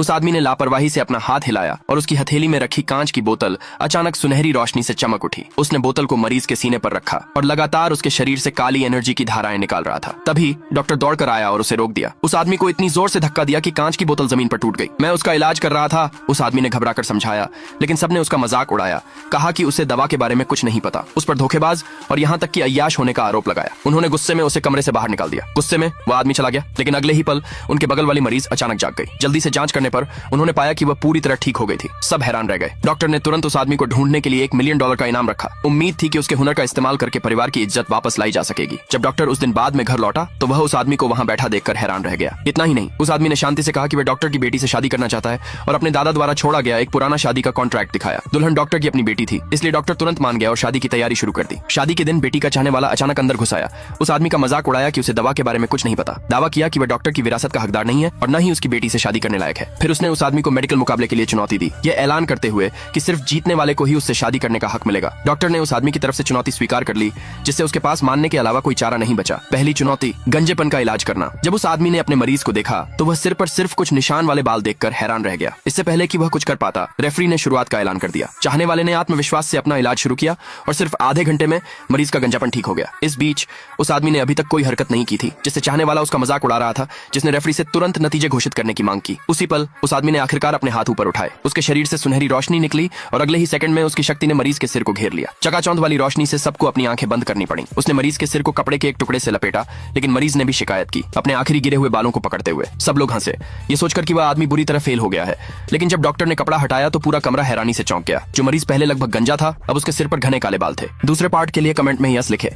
उस आदमी ने लापरवाही से अपना हाथ हिलाया और उसकी हथेली में रखी कांच की बोतल अचानक सुनहरी रोशनी से चमक उठी। उसने बोतल को मरीज के सीने पर रखा और लगातार उसके शरीर से काली एनर्जी की धाराएं निकाल रहा था। तभी डॉक्टर दौड़कर आया और उसे रोक दिया। उस आदमी को इतनी जोर से धक्का दिया कि कांच की बोतल जमीन पर टूट गई। मैं उसका इलाज कर रहा था, उस आदमी ने घबराकर समझाया, लेकिन सबने उसका मजाक उड़ाया। कहा कि उसे दवा के बारे में कुछ नहीं पता, उस पर धोखेबाज और यहाँ तक कि अय्याश होने का आरोप लगाया। उन्होंने गुस्से में उसे कमरे से बाहर निकाल दिया। गुस्से में वह आदमी चला गया, लेकिन अगले ही पल उनके बगल वाली मरीज अचानक जाग गई। जल्दी से जांच करने पर उन्होंने पाया कि वह पूरी तरह ठीक हो गई थी। सब हैरान रह गए। डॉक्टर ने तुरंत उस आदमी को ढूंढने के लिए $1 मिलियन का इनाम रखा। उम्मीद थी कि उसके हुनर का इस्तेमाल करके परिवार की इज्जत वापस लाई जा सकेगी। जब डॉक्टर उस दिन बाद में घर लौटा तो वह उस आदमी को वहां बैठा देखकर हैरान रह गया। इतना ही नहीं, उस आदमी ने शांति से कहा कि वह डॉक्टर की बेटी से शादी करना चाहता है और अपने दादा द्वारा छोड़ा गया एक पुराना शादी का कॉन्ट्रैक्ट दिखाया। दुल्हन डॉक्टर की अपनी बेटी थी, इसलिए डॉक्टर तुरंत मान गया और शादी की तैयारी शुरू कर दी। शादी के दिन बेटी का चाहने वाला अचानक अंदर घुस आया। उस आदमी का मजाक उड़ाया कि उसे दवा के बारे में कुछ नहीं पता। दावा किया कि वह डॉक्टर की विरासत का हकदार नहीं है और न ही उसकी बेटी से शादी करने लायक है। फिर उसने उस आदमी को मेडिकल मुकाबले के लिए चुनौती दी, यह ऐलान करते हुए कि सिर्फ जीतने वाले को ही उससे शादी करने का हक मिलेगा। डॉक्टर ने उस आदमी की तरफ से चुनौती स्वीकार कर ली, जिससे उसके पास मानने के अलावा कोई चारा नहीं बचा। पहली चुनौती, गंजेपन का इलाज करना। जब उस आदमी ने अपने मरीज को देखा तो वह सिर पर सिर्फ कुछ निशान वाले बाल देखकर हैरान रह गया। इससे पहले कि वह कुछ कर पाता, रेफरी ने शुरुआत का ऐलान कर दिया। चाहने वाले ने आत्मविश्वास से अपना इलाज शुरू किया और सिर्फ आधे घंटे में मरीज का गंजापन ठीक हो गया। इस बीच उस आदमी ने अभी तक कोई हरकत नहीं की थी, जिससे चाहने वाला उसका मजाक उड़ा रहा था, जिसने रेफरी से तुरंत नतीजे घोषित करने की मांग की। उसी पल उस आदमी ने आखिरकार अपने हाथ ऊपर उठाए। उसके शरीर से सुनहरी रोशनी निकली और अगले ही सेकंड में उसकी शक्ति ने मरीज के सिर को घेर लिया। चकाचौंध वाली रोशनी से सबको अपनी आंखें बंद करनी पड़ी। उसने मरीज के सिर को कपड़े के एक टुकड़े से लपेटा, लेकिन मरीज ने भी शिकायत की, अपने आखिरी गिरे हुए बालों को पकड़ते हुए। सब लोग हंसे, ये सोचकर कि वह आदमी बुरी तरह फेल हो गया है। लेकिन जब डॉक्टर ने कपड़ा हटाया तो पूरा कमरा हैरानी से चौंक गया। जो मरीज पहले लगभग गंजा था, अब उसके सिर पर घने काले बाल थे। दूसरे पार्ट के लिए कमेंट में यस लिखे।